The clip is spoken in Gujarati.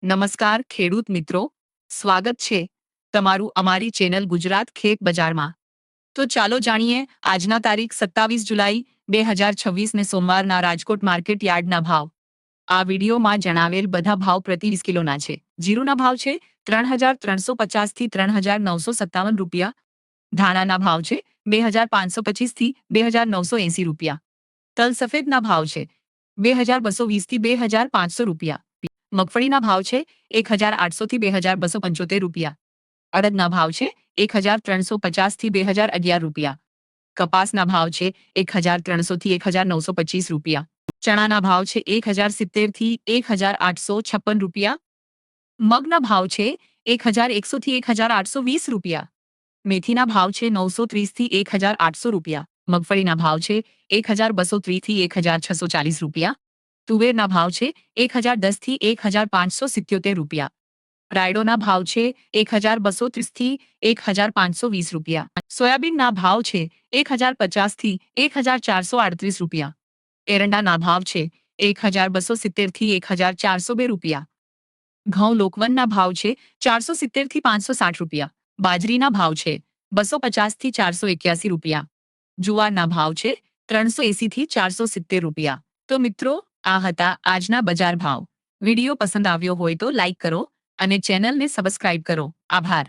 નમસ્કાર ખેડૂત મિત્રો, સ્વાગત છે તમારું અમારી ચેનલ ગુજરાત ખેત બજારમાં। તો ચાલો જાણીએ આજના તારીખ 27 જુલાઈ 2026 ને સોમવારના રાજકોટ માર્કેટ યાર્ડના ભાવ। આ વિડીયોમાં જણાવેલ બધા ભાવ પ્રતિ 20 કિલોના છે। જીરુના ભાવ છે 3350 થી 3957 રૂપિયા। ધાણાના ભાવ છે 2525 થી 2980 રૂપિયા। તલ સફેદના ભાવ છે 2220 થી 2500 રૂપિયા। મગફળીના ભાવ છે 1800 થી 2275 રૂપિયા। અડદના ભાવ છે 1350 થી 2011 રૂપિયા। કપાસના ભાવ છે 1300 થી 1925 રૂપિયા। ચણાના ભાવ છે 1070 થી 1856 રૂપિયા। મગના ભાવ છે 1100 થી 1820 રૂપિયા। મેથીના ભાવ છે 930 થી 1800 રૂપિયા। મગફળીના ભાવ છે 1230 થી 1640 રૂપિયા। તુવેરના ભાવ છે 1010 થી 1577 રૂપિયા। રાયડોના ભાવ છે 1230 થી 1520 રૂપિયા। સોયાબીનના ભાવ છે 1050 થી 1438 રૂપિયા। એરંડાના ભાવ છે 1270 થી 1402 રૂપિયા। ઘઉં લોકવનના ભાવ છે 470 થી 560 રૂપિયા। બાજરીના ભાવ છે 250 થી 481 રૂપિયા। જુવારના ભાવ છે 380 થી 470 રૂપિયા। તો મિત્રો, આ હતા આજના બજાર ભાવ। વિડીયો પસંદ આવ્યો હોય તો લાઈક કરો અને ચેનલને સબસ્ક્રાઇબ કરો। આભાર।